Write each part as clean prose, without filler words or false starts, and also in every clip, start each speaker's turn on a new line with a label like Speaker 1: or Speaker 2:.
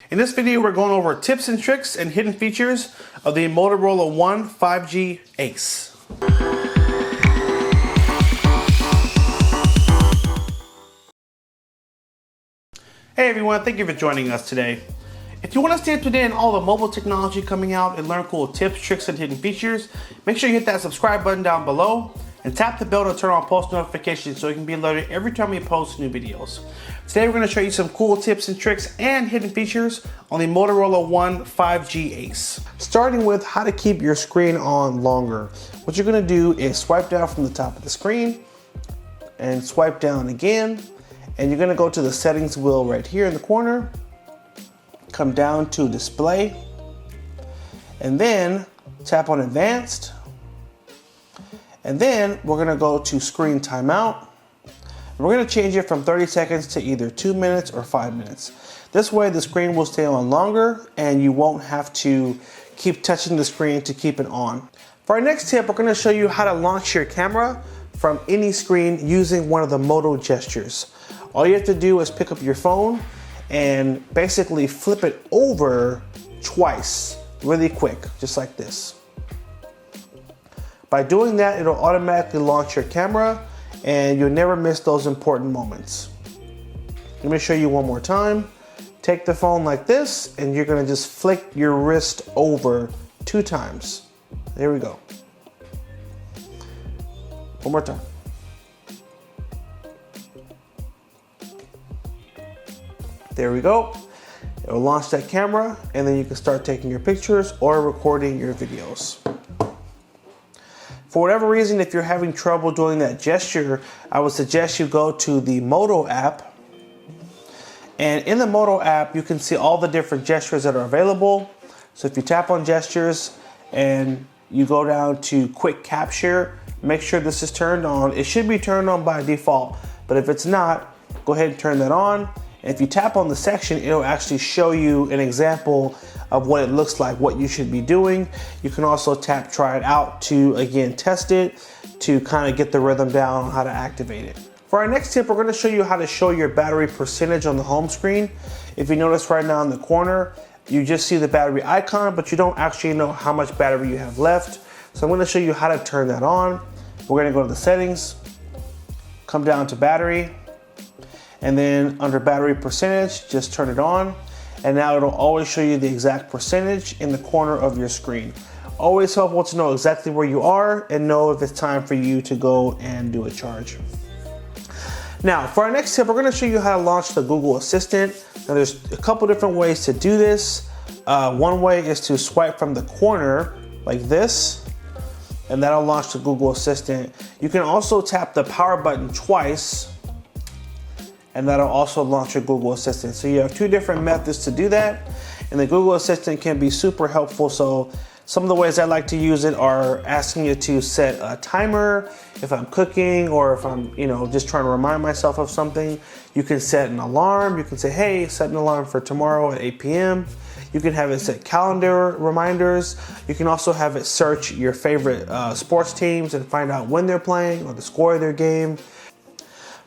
Speaker 1: In this video, we're going over tips and tricks and hidden features of the Motorola One 5G Ace. Hey everyone, thank you for joining us today. If you want to stay up to date on all the mobile technology coming out and learn cool tips, tricks, and hidden features, make sure you hit that subscribe button down below and tap the bell to turn on post notifications so you can be alerted every time we post new videos. Today we're going to show you some cool tips and tricks and hidden features on the Motorola One 5G Ace. Starting with how to keep your screen on longer. What you're going to do is swipe down from the top of the screen and swipe down again, and you're going to go to the settings wheel right here in the corner, come down to display, and then tap on advanced, and then we're going to go to screen timeout. We're going to change it from 30 seconds to either 2 minutes or 5 minutes. This way the screen will stay on longer and you won't have to keep touching the screen to keep it on. For our next tip, we're going to show you how to launch your camera from any screen using one of the Moto gestures. All you have to do is pick up your phone and basically flip it over twice, really quick, just like this. By doing that, it'll automatically launch your camera and you'll never miss those important moments. Let me show you one more time. Take the phone like this and you're gonna just flick your wrist over 2 times. There we go. One more time. There we go. It'll launch that camera and then you can start taking your pictures or recording your videos. For whatever reason, if you're having trouble doing that gesture, I would suggest you go to the Moto app. And in the Moto app, you can see all the different gestures that are available. So if you tap on gestures and you go down to quick capture, make sure this is turned on. It should be turned on by default, but if it's not, go ahead and turn that on. And if you tap on the section, it'll actually show you an example of what it looks like, what you should be doing. You can also tap try it out to, again, test it, to kind of get the rhythm down on how to activate it. For our next tip, we're gonna show you how to show your battery percentage on the home screen. If you notice right now in the corner, you just see the battery icon, but you don't actually know how much battery you have left. So I'm gonna show you how to turn that on. We're gonna go to the settings, come down to battery, and then under battery percentage, just turn it on. And now it'll always show you the exact percentage in the corner of your screen. Always helpful to know exactly where you are and know if it's time for you to go and do a charge. Now, for our next tip, we're gonna show you how to launch the Google Assistant. Now there's a couple different ways to do this. One way is to swipe from the corner like this, and that'll launch the Google Assistant. You can also tap the power button twice, and that'll also launch your Google Assistant. So you have 2 different methods to do that, and the Google Assistant can be super helpful. So some of the ways I like to use it are asking you to set a timer if I'm cooking or if I'm, just trying to remind myself of something. You can set an alarm. You can say, hey, set an alarm for tomorrow at 8 p.m. You can have it set calendar reminders. You can also have it search your favorite sports teams and find out when they're playing or the score of their game.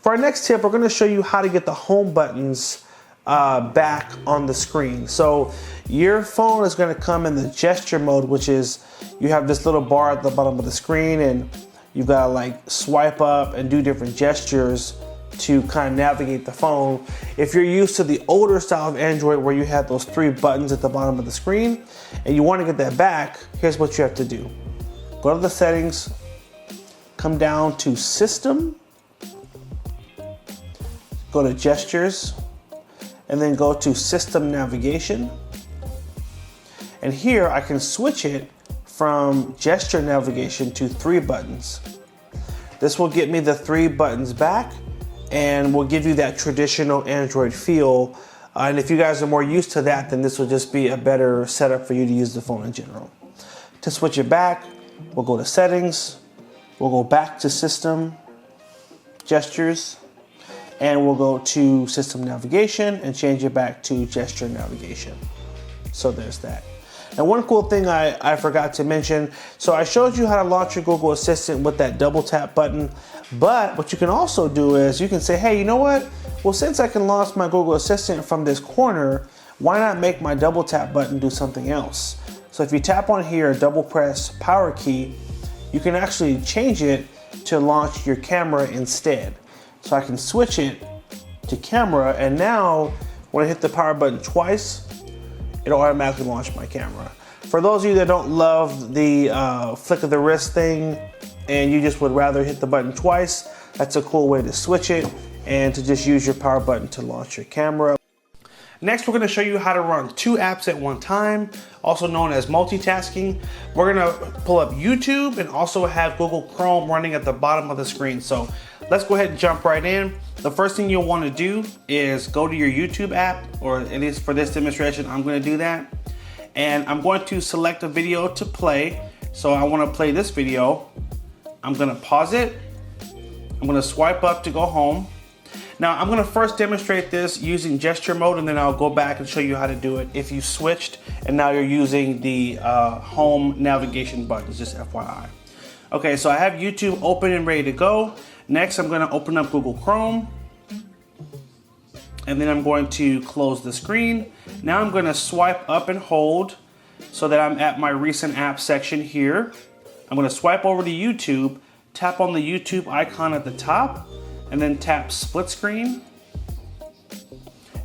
Speaker 1: For our next tip, we're going to show you how to get the home buttons back on the screen. So your phone is going to come in the gesture mode, which is you have this little bar at the bottom of the screen and you've got to like swipe up and do different gestures to kind of navigate the phone. If you're used to the older style of Android where you have those 3 buttons at the bottom of the screen and you want to get that back, here's what you have to do. Go to the settings, come down to System, go to Gestures, and then go to System Navigation. And here I can switch it from gesture navigation to 3 buttons. This will get me the 3 buttons back and will give you that traditional Android feel. And if you guys are more used to that, then this will just be a better setup for you to use the phone in general. To switch it back, we'll go to Settings, we'll go back to System, Gestures, and we'll go to System Navigation and change it back to Gesture Navigation. So there's that. Now one cool thing I forgot to mention, so I showed you how to launch your Google Assistant with that double tap button, but what you can also do is you can say, hey, you know what? Well, since I can launch my Google Assistant from this corner, why not make my double tap button do something else? So if you tap on here, double press power key, you can actually change it to launch your camera instead. So I can switch it to camera, and now when I hit the power button twice, it'll automatically launch my camera. For those of you that don't love the flick of the wrist thing and you just would rather hit the button twice, that's a cool way to switch it and to just use your power button to launch your camera. Next, we're going to show you how to run 2 apps at one time, also known as multitasking. We're going to pull up YouTube and also have Google Chrome running at the bottom of the screen. So let's go ahead and jump right in. The first thing you'll want to do is go to your YouTube app, or at least for this demonstration, I'm going to do that. And I'm going to select a video to play. So I want to play this video. I'm going to pause it. I'm going to swipe up to go home. Now I'm gonna first demonstrate this using gesture mode, and then I'll go back and show you how to do it if you switched and now you're using the home navigation buttons, just FYI. Okay, so I have YouTube open and ready to go. Next, I'm gonna open up Google Chrome, and then I'm going to close the screen. Now I'm gonna swipe up and hold so that I'm at my recent app section here. I'm gonna swipe over to YouTube, tap on the YouTube icon at the top, and then tap split screen.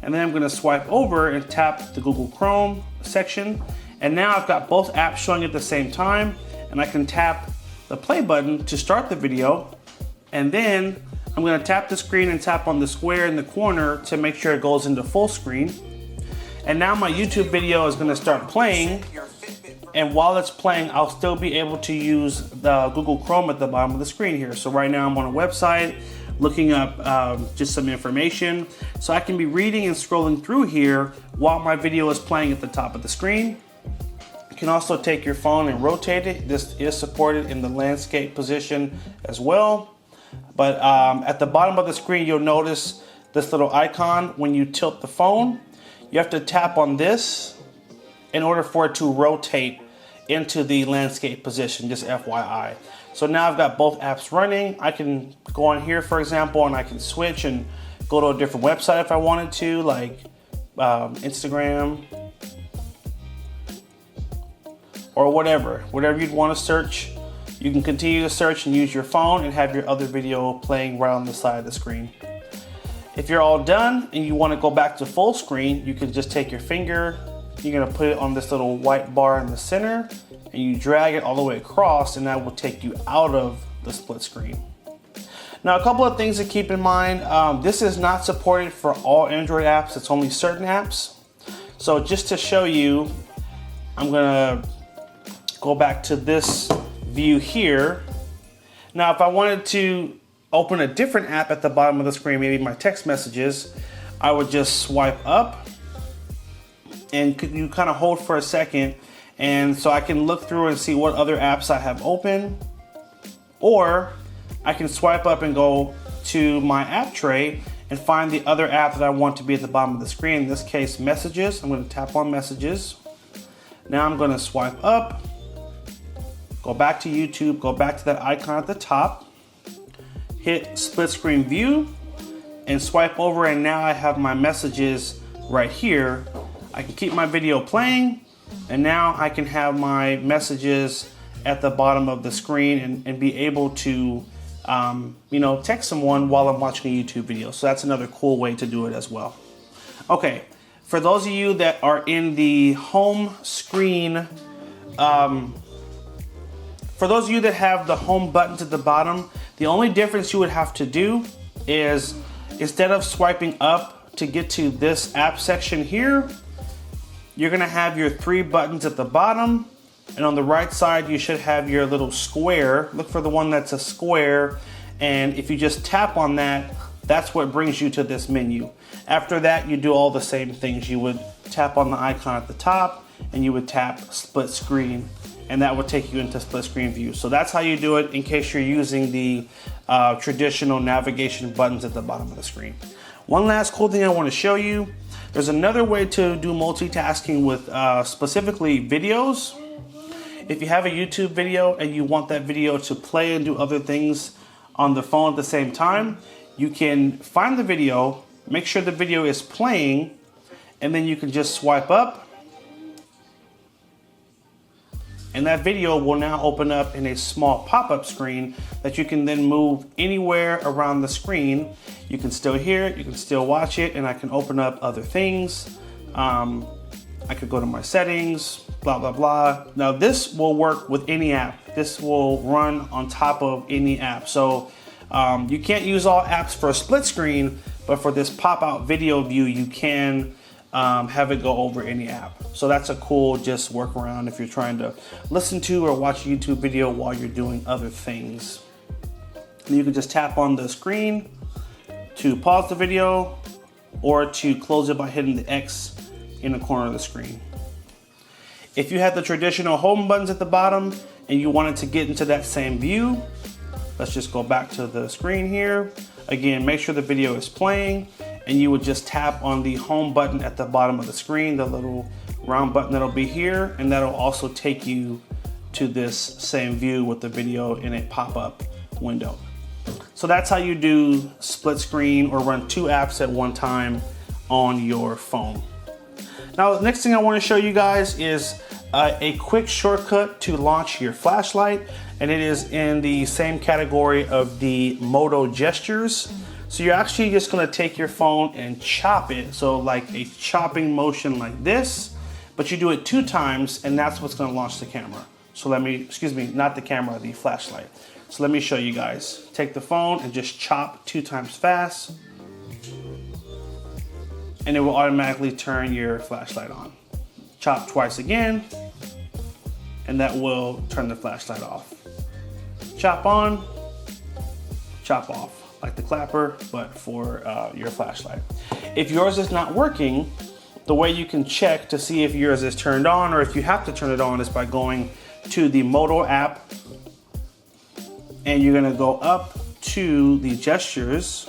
Speaker 1: And then I'm gonna swipe over and tap the Google Chrome section. And now I've got both apps showing at the same time, and I can tap the play button to start the video. And then I'm gonna tap the screen and tap on the square in the corner to make sure it goes into full screen. And now my YouTube video is gonna start playing. And while it's playing, I'll still be able to use the Google Chrome at the bottom of the screen here. So right now I'm on a website, looking up just some information. So I can be reading and scrolling through here while my video is playing at the top of the screen. You can also take your phone and rotate it. This is supported in the landscape position as well. But at the bottom of the screen, you'll notice this little icon. When you tilt the phone, you have to tap on this in order for it to rotate into the landscape position, just FYI. So now I've got both apps running. I can go on here, for example, and I can switch and go to a different website if I wanted to, like Instagram or whatever you'd want to search. You can continue to search and use your phone and have your other video playing right on the side of the screen. If you're all done and you want to go back to full screen, you can just take your finger, you're gonna put it on this little white bar in the center, and you drag it all the way across, and that will take you out of the split screen. Now, a couple of things to keep in mind. This is not supported for all Android apps. It's only certain apps. So just to show you, I'm gonna go back to this view here. Now, if I wanted to open a different app at the bottom of the screen, maybe my text messages, I would just swipe up, and you kind of hold for a second, and so I can look through and see what other apps I have open. Or I can swipe up and go to my app tray and find the other app that I want to be at the bottom of the screen. In this case, messages. I'm going to tap on messages. Now I'm going to swipe up, go back to YouTube, go back to that icon at the top, hit split screen view, and swipe over, and now I have my messages right here. I can keep my video playing, and now I can have my messages at the bottom of the screen and be able to text someone while I'm watching a YouTube video. So that's another cool way to do it as well. Okay, for those of you that are in the home screen, for those of you that have the home buttons at the bottom, the only difference you would have to do is, instead of swiping up to get to this app section here, you're gonna have your 3 buttons at the bottom, and on the right side you should have your little square. Look for the one that's a square, and if you just tap on that, that's what brings you to this menu. After that, you do all the same things. You would tap on the icon at the top, and you would tap split screen, and that would take you into split screen view. So that's how you do it in case you're using the traditional navigation buttons at the bottom of the screen. One last cool thing I want to show you. There's another way to do multitasking with specifically videos. If you have a YouTube video and you want that video to play and do other things on the phone at the same time, you can find the video, make sure the video is playing, and then you can just swipe up, and that video will now open up in a small pop-up screen that you can then move anywhere around the screen. You can still hear it, you can still watch it, and I can open up other things. I could go to my settings, blah, blah, blah. Now this will work with any app. This will run on top of any app. So you can't use all apps for a split screen, but for this pop-out video view, you can have it go over any app. So that's a cool just workaround if you're trying to listen to or watch a YouTube video while you're doing other things. And you can just tap on the screen to pause the video or to close it by hitting the X in the corner of the screen. If you have the traditional home buttons at the bottom and you wanted to get into that same view, let's just go back to the screen here. Again, make sure the video is playing, and you would just tap on the home button at the bottom of the screen, the little round button that'll be here, and that'll also take you to this same view with the video in a pop-up window. So that's how you do split screen or run two apps at one time on your phone. Now, the next thing I want to show you guys is a quick shortcut to launch your flashlight, and it is in the same category of the Moto gestures. So you're actually just going to take your phone and chop it, so like a chopping motion like this, but you do it 2 times, and that's what's going to launch the camera. So not the camera, the flashlight. So let me show you guys. Take the phone and just chop 2 times fast, and it will automatically turn your flashlight on. Chop twice again, and that will turn the flashlight off. Chop on, chop off, like the clapper, but for your flashlight. If yours is not working, the way you can check to see if yours is turned on or if you have to turn it on is by going to the Moto app, and you're gonna go up to the gestures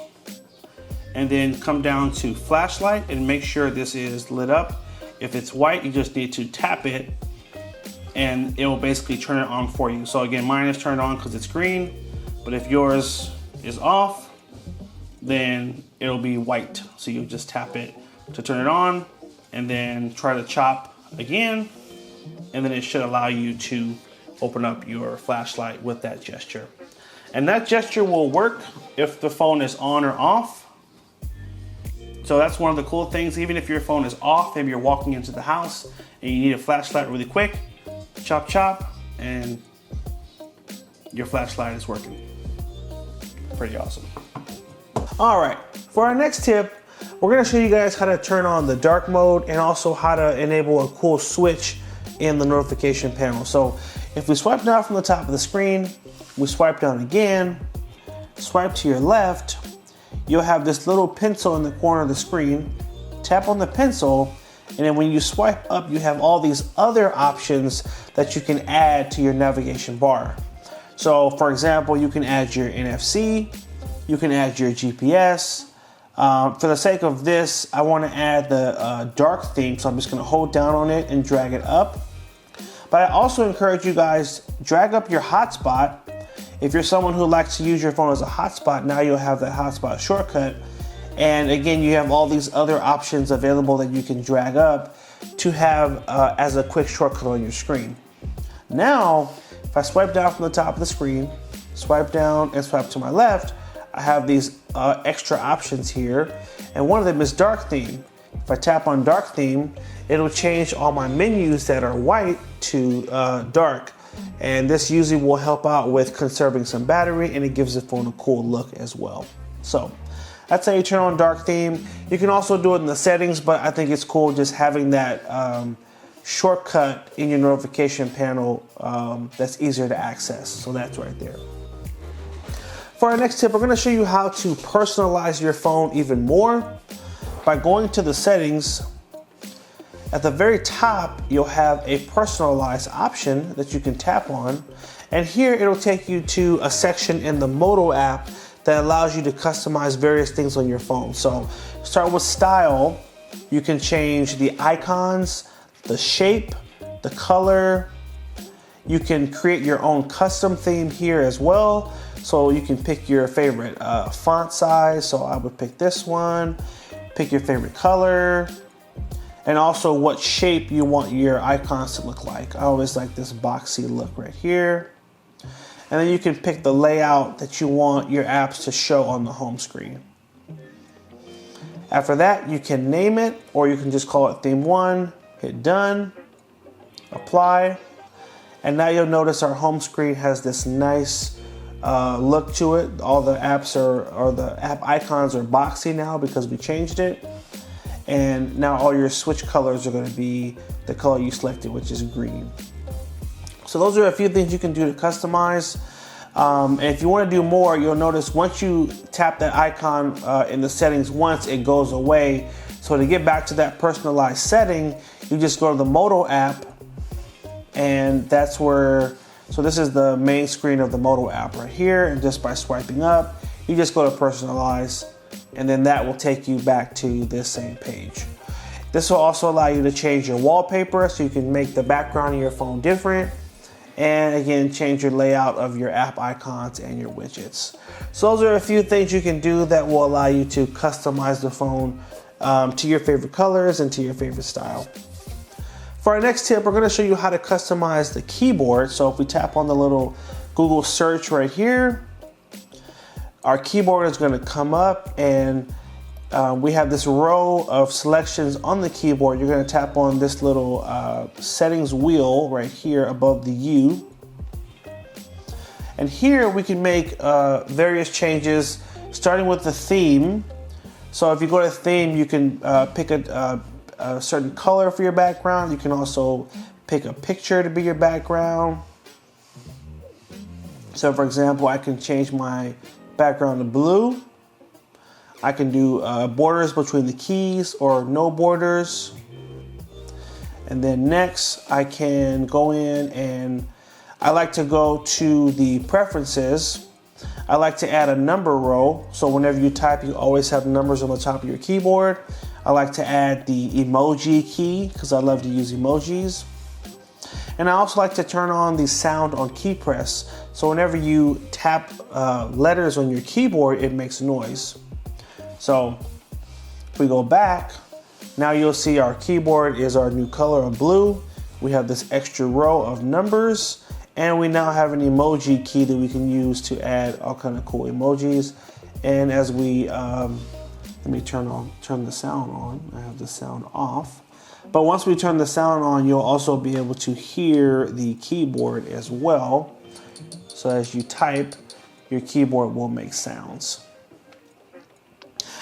Speaker 1: and then come down to flashlight and make sure this is lit up. If it's white, you just need to tap it and it will basically turn it on for you. So again, mine is turned on because it's green, but if yours is off, then it'll be white. So you just tap it to turn it on and then try to chop again, and then it should allow you to open up your flashlight with that gesture. And that gesture will work if the phone is on or off. So that's one of the cool things. Even if your phone is off, maybe you're walking into the house and you need a flashlight really quick, chop, chop, and your flashlight is working. Pretty awesome. All right, for our next tip, we're gonna show you guys how to turn on the dark mode and also how to enable a cool switch in the notification panel. So if we swipe down from the top of the screen, we swipe down again, swipe to your left, you'll have this little pencil in the corner of the screen. Tap on the pencil, and then when you swipe up, you have all these other options that you can add to your navigation bar. So for example, you can add your NFC, you can add your GPS. For the sake of this, I want to add the dark theme, so I'm just going to hold down on it and drag it up. But I also encourage you guys, drag up your hotspot. If you're someone who likes to use your phone as a hotspot, now you'll have that hotspot shortcut. And again, you have all these other options available that you can drag up to have as a quick shortcut on your screen. Now, if I swipe down from the top of the screen, swipe down and swipe to my left, I have these extra options here. And one of them is dark theme. If I tap on dark theme, it'll change all my menus that are white to dark. And this usually will help out with conserving some battery, and it gives the phone a cool look as well. So that's how you turn on dark theme. You can also do it in the settings, but I think it's cool just having that shortcut in your notification panel that's easier to access. So that's right there. For our next tip, we're going to show you how to personalize your phone even more by going to the settings. At the very top, you'll have a personalized option that you can tap on, and here it'll take you to a section in the Moto app that allows you to customize various things on your phone. So start with style. You can change the icons, the shape, the color. You can create your own custom theme here as well. So you can pick your favorite font size. So I would pick this one, pick your favorite color. and also what shape you want your icons to look like. I always like this boxy look right here. And then you can pick the layout that you want your apps to show on the home screen. After that, you can name it, or you can just call it theme 1, hit done, apply, and now you'll notice our home screen has this nice look to it. All the apps or the app icons are boxy now because we changed it. And now all your switch colors are going to be the color you selected, which is green. So those are a few things you can do to customize. And if you want to do more, you'll notice once you tap that icon in the settings once, it goes away. So to get back to that personalized setting, you just go to the Moto app, and that's where, so this is the main screen of the Moto app right here. And just by swiping up, you just go to personalize, and then that will take you back to this same page. This will also allow you to change your wallpaper, so you can make the background of your phone different. And again, change your layout of your app icons and your widgets. So those are a few things you can do that will allow you to customize the phone to your favorite colors and to your favorite style. For our next tip, we're going to show you how to customize the keyboard. So if we tap on the little Google search right here, our keyboard is going to come up, and we have this row of selections on the keyboard. You're going to tap on this little settings wheel right here above the U. And here we can make various changes, starting with the theme. So if you go to theme, you can pick a certain color for your background. You can also pick a picture to be your background. So for example, I can change my background to blue. I can do borders between the keys or no borders. And then next I can go in, and I like to go to the preferences. I like to add a number row. So whenever you type, you always have numbers on the top of your keyboard. I like to add the emoji key because I love to use emojis. And I also like to turn on the sound on key press. So whenever you tap letters on your keyboard, it makes noise. So if we go back, now you'll see our keyboard is our new color of blue. We have this extra row of numbers, and we now have an emoji key that we can use to add all kind of cool emojis. And as we, let me turn the sound on. I have the sound off. But once we turn the sound on, you'll also be able to hear the keyboard as well. So as you type, your keyboard will make sounds.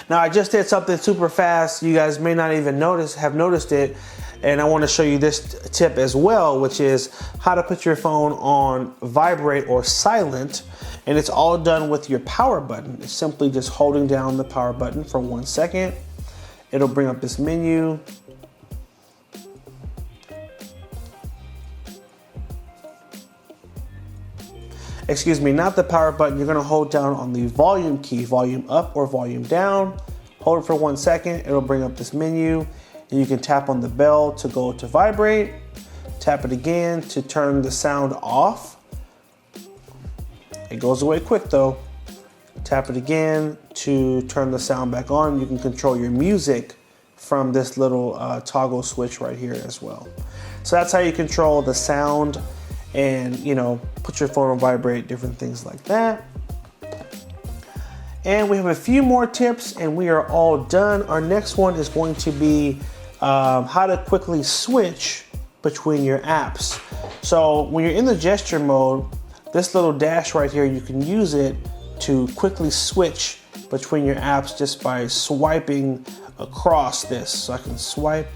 Speaker 1: Now I just did something super fast. You guys may not even have noticed it. And I want to show you this tip as well, which is how to put your phone on vibrate or silent. And it's all done with your power button. It's simply just holding down the power button for 1 second. It'll bring up this menu. Excuse me, not the power button. You're gonna hold down on the volume key, volume up or volume down. Hold it for 1 second. It'll bring up this menu, and you can tap on the bell to go to vibrate. Tap it again to turn the sound off. It goes away quick though. Tap it again to turn the sound back on. You can control your music from this little toggle switch right here as well. So that's how you control the sound and, you know, put your phone on vibrate, different things like that. And we have a few more tips and we are all done. Our next one is going to be how to quickly switch between your apps. So when you're in the gesture mode, this little dash right here, you can use it to quickly switch between your apps just by swiping across this. So I can swipe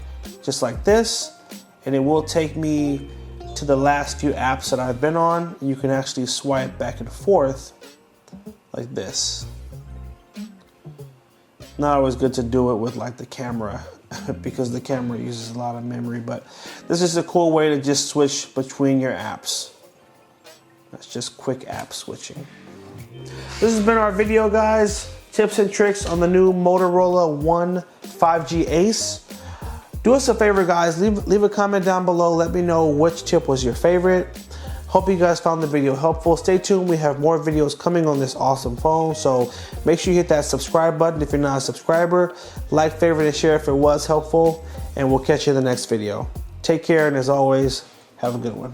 Speaker 1: just like this, and it will take me to the last few apps that I've been on. You can actually swipe back and forth like this. Not always good to do it with like the camera because the camera uses a lot of memory, but this is a cool way to just switch between your apps. That's just quick app switching. This has been our video, guys. Tips and tricks on the new Motorola One 5G Ace. Do us a favor, guys, leave a comment down below. Let me know which tip was your favorite. Hope you guys found the video helpful. Stay tuned, we have more videos coming on this awesome phone. So make sure you hit that subscribe button if you're not a subscriber. Like, favorite, and share if it was helpful. and we'll catch you in the next video. Take care, and as always, have a good one.